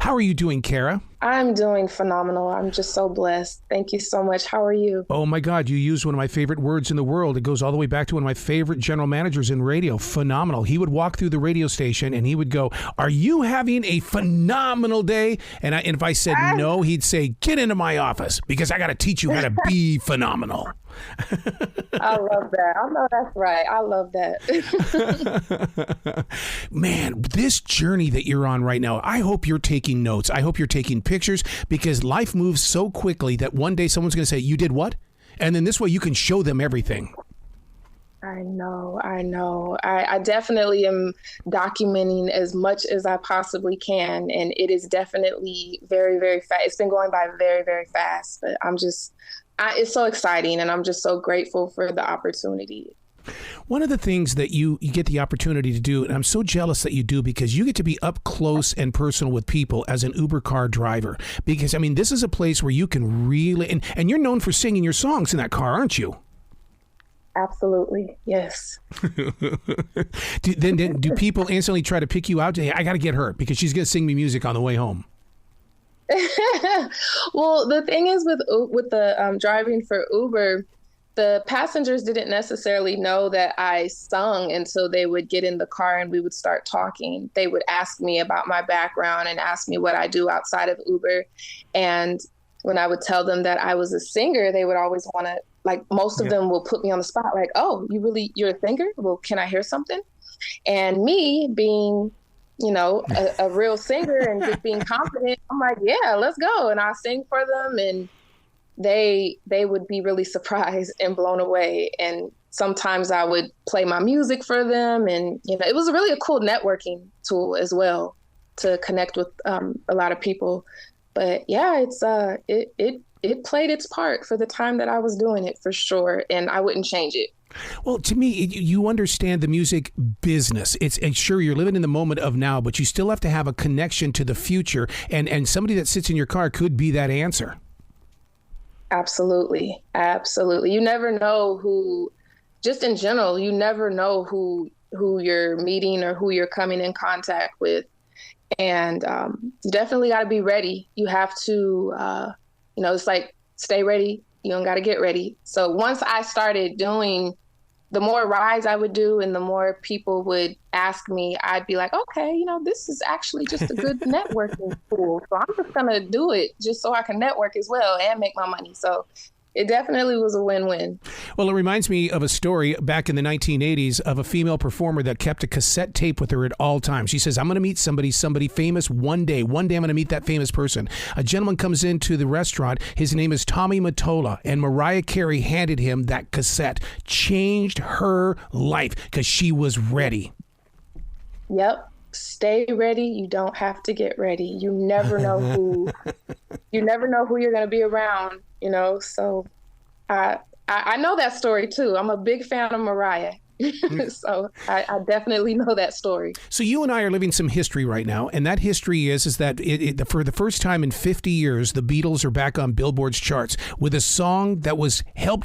How are you doing, Kara? I'm doing phenomenal. I'm just so blessed. Thank you so much. How are you? Oh my God, you used one of my favorite words in the world. It goes all the way back to one of my favorite general managers in radio. Phenomenal. He would walk through the radio station and he would go, "Are you having a phenomenal day?" And if I said no, he'd say, "Get into my office because I got to teach you how to be phenomenal." I love that. I know that's right. I love that. Man, this journey that you're on right now, I hope you're taking notes. I hope you're taking pictures because life moves so quickly that one day someone's going to say, "You did what?" And then this way you can show them everything. I know. I definitely am documenting as much as I possibly can. And it is definitely very, very fast. It's been going by very, very fast. But it's so exciting. And I'm just so grateful for the opportunity. One of the things that you get the opportunity to do, and I'm so jealous that you do, because you get to be up close and personal with people as an Uber car driver. Because, I mean, this is a place where you can really, and you're known for singing your songs in that car, aren't you? Absolutely. Yes. Do people instantly try to pick you out? Hey, I got to get her because she's going to sing me music on the way home. Well, the thing is with the driving for Uber, the passengers didn't necessarily know that I sung until they would get in the car and we would start talking. They would ask me about my background and ask me what I do outside of Uber. And when I would tell them that I was a singer, they would always want to, like, most of them will put me on the spot, like, "Oh, you're a singer? Well, can I hear something?" And me being, a real singer and just being confident, I'm like, "Yeah, let's go." And I sing for them, and they would be really surprised and blown away. And sometimes I would play my music for them. And, it was really a cool networking tool as well to connect with a lot of people. But yeah, it played its part for the time that I was doing it, for sure. And I wouldn't change it. Well, to me, you understand the music business. And sure, you're living in the moment of now, but you still have to have a connection to the future. And somebody that sits in your car could be that answer. Absolutely. Absolutely. You never know who, just in general, you never know who you're meeting or who you're coming in contact with. And you definitely got to be ready. You have to, it's like, stay ready. You don't got to get ready. So once I started doing, the more rides I would do and the more people would ask me, I'd be like, okay, this is actually just a good networking tool. So I'm just going to do it just so I can network as well and make my money. So it definitely was a win-win. Well, it reminds me of a story back in the 1980s of a female performer that kept a cassette tape with her at all times. She says, "I'm going to meet somebody famous one day. One day I'm going to meet that famous person." A gentleman comes into the restaurant. His name is Tommy Mottola, and Mariah Carey handed him that cassette. Changed her life because she was ready. Yep. Stay ready. You don't have to get ready. You never know who you're going to be around, So I know that story too. I'm a big fan of Mariah. So I definitely know that story. So you and I are living some history right now, and that history is that for the first time in 50 years, the Beatles are back on Billboard's charts with a song that was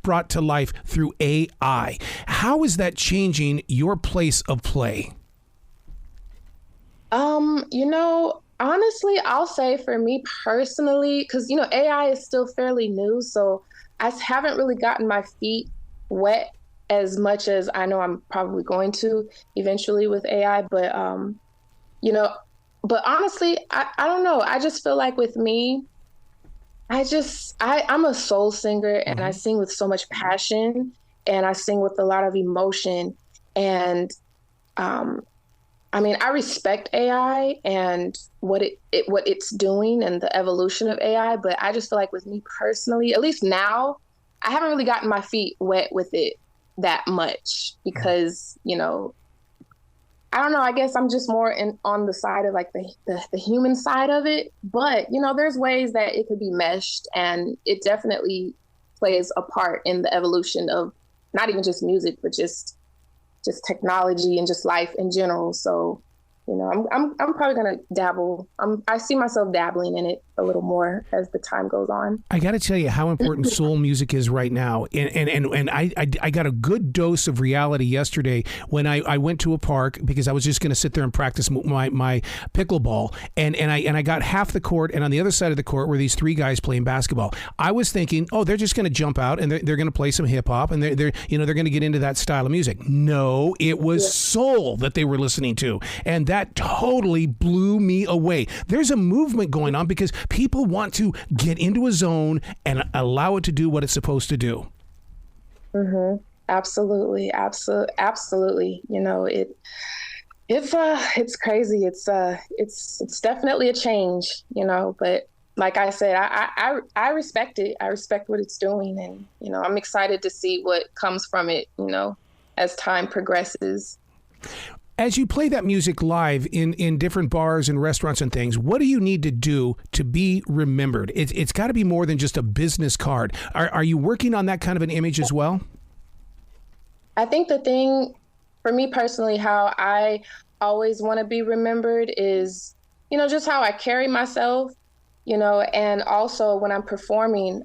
brought to life through AI. How is that changing your place of play? Honestly, I'll say for me personally, because, AI is still fairly new, so I haven't really gotten my feet wet as much as I know I'm probably going to eventually with AI. But, but honestly, I don't know. I just feel like with me, I'm a soul singer and I sing with so much passion and I sing with a lot of emotion. And, I respect AI and what it's doing and the evolution of AI, but I just feel like with me personally, at least now, I haven't really gotten my feet wet with it that much because, I don't know, I guess I'm just more on the side of like the human side of it, but there's ways that it could be meshed and it definitely plays a part in the evolution of not even just music, but just technology and just life in general. So I'm probably gonna dabble. I see myself dabbling in it a little more as the time goes on. I got to tell you how important soul music is right now, and I got a good dose of reality yesterday when I went to a park because I was just going to sit there and practice my pickleball, and I got half the court, and on the other side of the court were these three guys playing basketball. I was thinking, oh, they're just going to jump out and they're going to play some hip hop and they're going to get into that style of music. No, it was soul that they were listening to, and that totally blew me away. There's a movement going on because people want to get into a zone and allow it to do what it's supposed to do. Mm-hmm. Absolutely. Absolutely. It's crazy. It's definitely a change, but like I said, I respect it. I respect what it's doing. And, I'm excited to see what comes from it, as time progresses. As you play that music live in different bars and restaurants and things, what do you need to do to be remembered? It's got to be more than just a business card. Are you working on that kind of an image as well? I think the thing for me personally, how I always want to be remembered is, just how I carry myself, and also when I'm performing,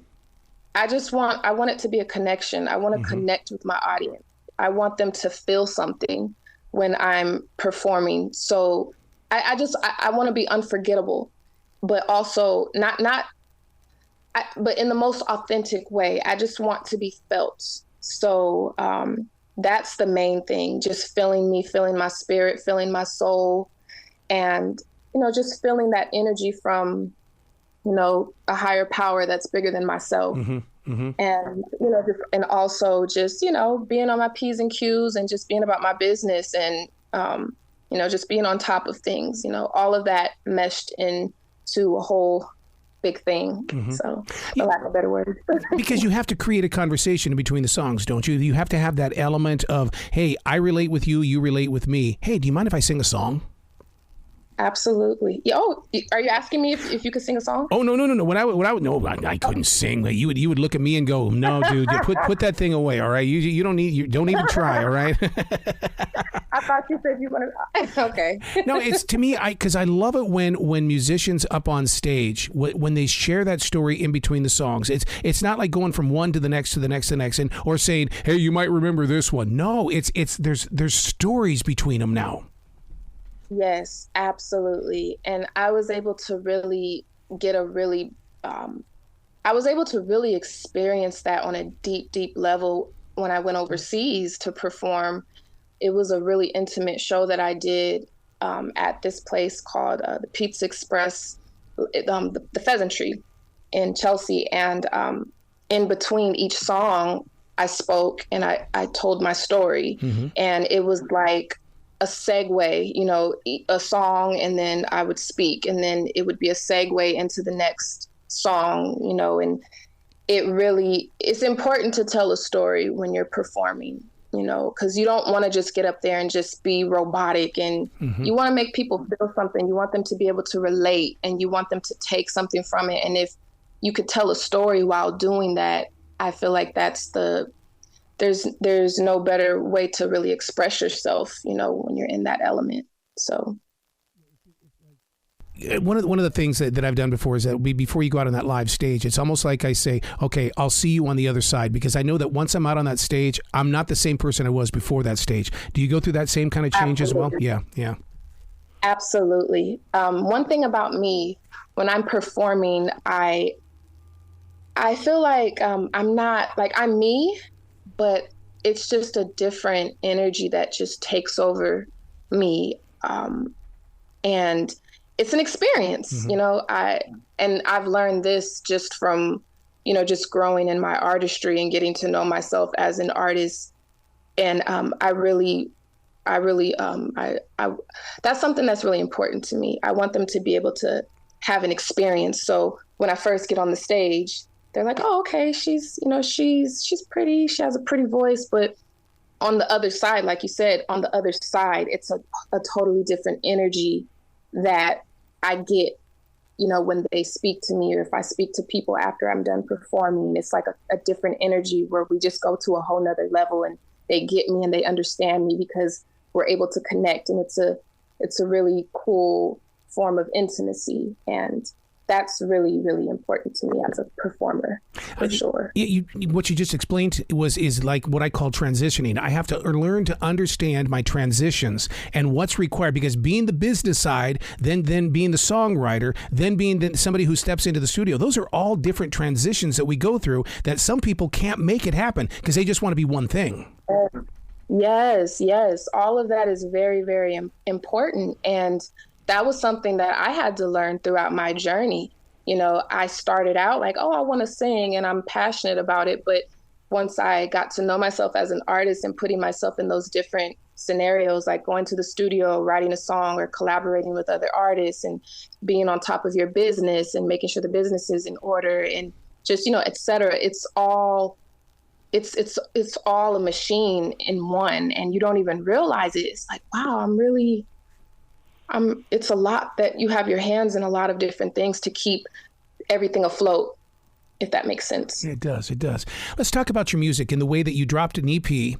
I want it to be a connection. I want to connect with my audience. I want them to feel something when I'm performing. So I want to be unforgettable, but also but in the most authentic way. I just want to be felt. So that's the main thing, just feeling me, feeling my spirit, feeling my soul, and, just feeling that energy from, a higher power that's bigger than myself. And, and also just, being on my P's and Q's and just being about my business and, just being on top of things, all of that meshed into a whole big thing. So for lack of a better word. Because you have to create a conversation in between the songs, don't you? You have to have that element of, hey, I relate with you, you relate with me. Hey, do you mind if I sing a song? Absolutely. Oh, are you asking me if you could sing a song? Oh, no. I couldn't sing. You would look at me and go, no, dude, put that thing away. All right. You don't even try. All right. I thought you said you wanted. Okay. No, it's to me, because I love it when musicians up on stage, when they share that story in between the songs. It's not like going from one to the next to the next to the next, or saying, hey, you might remember this one. No, there's stories between them now. Yes, absolutely. And I was able to really experience that on a deep, deep level when I went overseas to perform. It was a really intimate show that I did at this place called the Pizza Express, the Pheasantry in Chelsea. And in between each song, I spoke and I told my story. And it was like a segue, a song, and then I would speak, and then it would be a segue into the next song, and it's important to tell a story when you're performing, because you don't want to just get up there and just be robotic, and you want to make people feel something. You want them to be able to relate, and you want them to take something from it. And if you could tell a story while doing that, I feel like there's no better way to really express yourself, when you're in that element. So one of the things that I've done before is that before you go out on that live stage, it's almost like I say, okay, I'll see you on the other side, because I know that once I'm out on that stage, I'm not the same person I was before that stage. Do you go through that same kind of change Absolutely. as well? Yeah. Absolutely. One thing about me, when I'm performing, I feel like I'm not like I'm me, but it's just a different energy that just takes over me. And it's an experience, I've learned this just from, just growing in my artistry and getting to know myself as an artist. And that's something that's really important to me. I want them to be able to have an experience. So when I first get on the stage, they're like, oh, okay, she's pretty. She has a pretty voice. But on the other side, like you said, on the other side, it's a totally different energy that I get, when they speak to me, or if I speak to people after I'm done performing. It's like a different energy where we just go to a whole nother level, and they get me and they understand me because we're able to connect. And it's it's a really cool form of intimacy. And that's really, really important to me as a performer, for sure. What you just explained is like what I call transitioning. I have to learn to understand my transitions and what's required, because being the business side, then being the songwriter, then being somebody who steps into the studio, those are all different transitions that we go through that some people can't make it happen because they just want to be one thing. Yes. All of that is very, very important. And that was something that I had to learn throughout my journey. You know, I started out like, oh, I want to sing and I'm passionate about it. But once I got to know myself as an artist and putting myself in those different scenarios, like going to the studio, writing a song, or collaborating with other artists, and being on top of your business and making sure the business is in order, and just, you know, et cetera. It's all a machine in one, and you don't even realize it. It's like, wow, it's a lot that you have your hands in a lot of different things to keep everything afloat, if that makes sense. It does. Let's talk about your music and the way that you dropped an EP.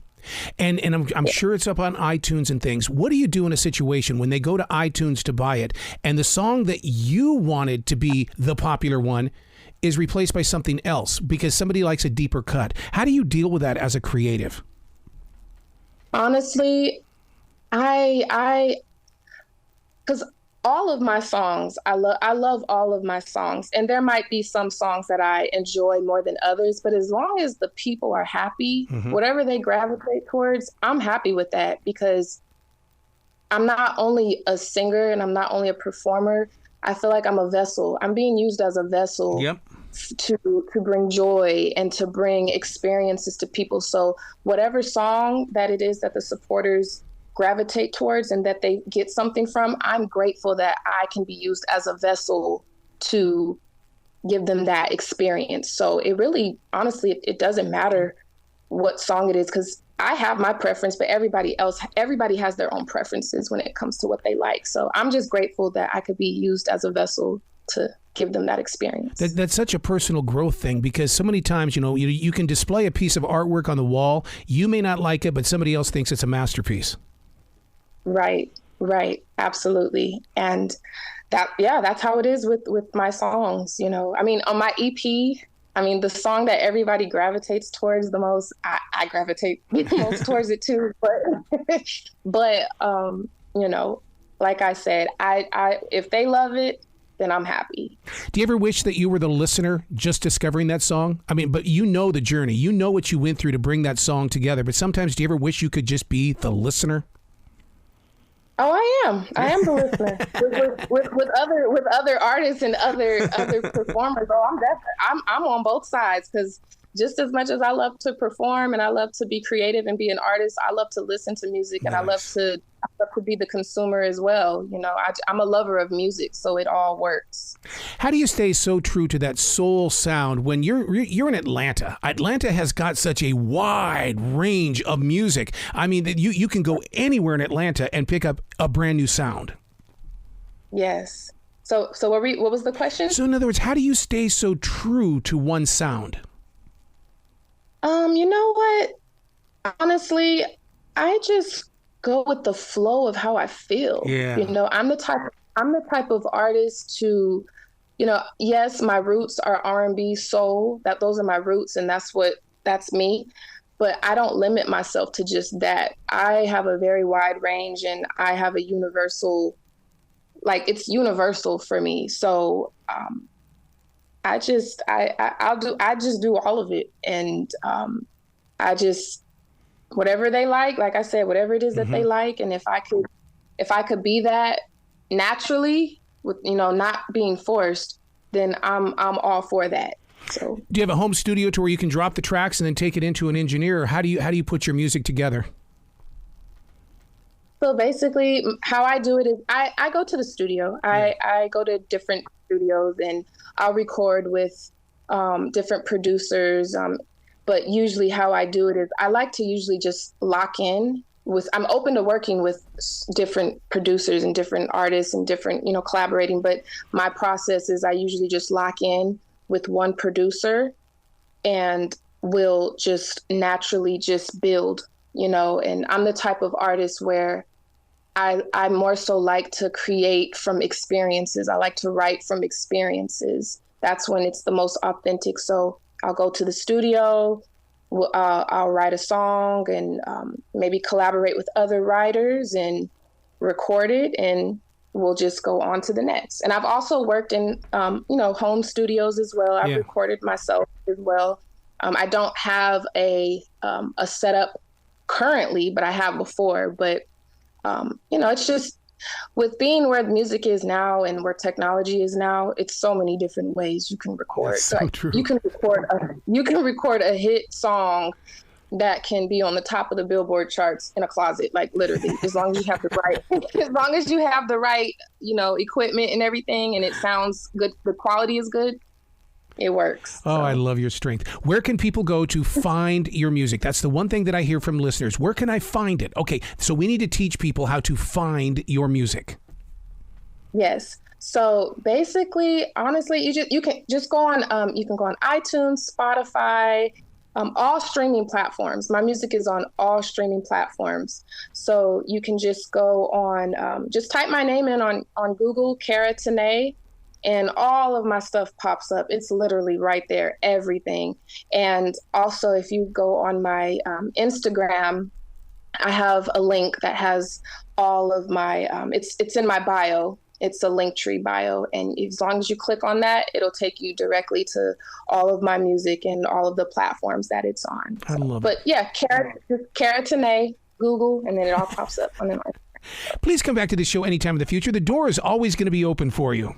And I'm sure it's up on iTunes and things. What do you do in a situation when they go to iTunes to buy it and the song that you wanted to be the popular one is replaced by something else because somebody likes a deeper cut? How do you deal with that as a creative? Honestly, because all of my songs, I love all of my songs. And there might be some songs that I enjoy more than others, but as long as the people are happy, whatever they gravitate towards, I'm happy with that, because I'm not only a singer and I'm not only a performer. I feel like I'm a vessel. I'm being used as a vessel to bring joy and to bring experiences to people. So whatever song that it is that the supporters gravitate towards and that they get something from, I'm grateful that I can be used as a vessel to give them that experience. So it really, honestly, it doesn't matter what song it is, because I have my preference, but everybody has their own preferences when it comes to what they like. So I'm just grateful that I could be used as a vessel to give them that experience. That's such a personal growth thing, because so many times, you know, you can display a piece of artwork on the wall. You may not like it, but somebody else thinks it's a masterpiece. Right. Absolutely. And that's how it is with my songs. You know, I mean, on my EP, I mean, the song that everybody gravitates towards the most, I gravitate the most towards it too. But you know, like I said, I if they love it, then I'm happy. Do you ever wish that you were the listener just discovering that song? I mean, but you know the journey, you know what you went through to bring that song together. But sometimes, do you ever wish you could just be the listener? Oh, I am the listener with other artists and other performers. Oh, I'm on both sides, because just as much as I love to perform and I love to be creative and be an artist, I love to listen to music. Nice. And I love to be the consumer as well. You know, I'm a lover of music, so it all works. How do you stay so true to that soul sound when you're in Atlanta? Atlanta has got such a wide range of music. I mean, you can go anywhere in Atlanta and pick up a brand new sound. Yes. So what was the question? So in other words, how do you stay so true to one sound? You know what? Honestly, I just go with the flow of how I feel. Yeah. You know, I'm the type of artist to, you know, yes, my roots are R&B, soul, those are my roots, and that's me. But I don't limit myself to just that. I have a very wide range, and I have a universal, like, it's universal for me. So, I just do all of it. And I just, whatever they like I said, whatever it is that they like. And if I could be that naturally, with, you know, not being forced, then I'm all for that. So do you have a home studio to where you can drop the tracks and then take it into an engineer? Or how do you put your music together? So basically how I do it is I go to the studio. Yeah. I go to different studios and I'll record with different producers. But usually how I do it is I like to usually just lock in with, I'm open to working with different producers and different artists and different, you know, collaborating. But my process is I usually just lock in with one producer and will just naturally just build, you know. And I'm the type of artist where I more so like to create from experiences. I like to write from experiences. That's when it's the most authentic. So I'll go to the studio, I'll write a song and maybe collaborate with other writers and record it, and we'll just go on to the next. And I've also worked in, home studios as well. I've recorded myself as well. I don't have a setup currently, but I have before. But it's just with being where the music is now and where technology is now, it's so many different ways you can record. That's so true. You can record a hit song that can be on the top of the Billboard charts in a closet, like literally, as long as you have the right, equipment and everything, and it sounds good, the quality is good. It works. Oh, so. I love your strength. Where can people go to find your music? That's the one thing that I hear from listeners. Where can I find it? Okay, so we need to teach people how to find your music. Yes. So basically, honestly, you can just go on. You can go on iTunes, Spotify, all streaming platforms. My music is on all streaming platforms. So you can just go on. Just type my name in on Google, Tenae. And all of my stuff pops up. It's literally right there, everything. And also, if you go on my Instagram, I have a link that has all of my, it's in my bio. It's a Linktree bio. And as long as you click on that, it'll take you directly to all of my music and all of the platforms that it's on. I love it. But yeah, Cara Tenae, Google, and then it all pops up on the Instagram. Please come back to the show anytime in the future. The door is always going to be open for you.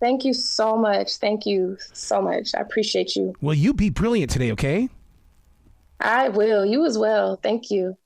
Thank you so much. Thank you so much. I appreciate you. Well, you be brilliant today, okay? I will. You as well. Thank you.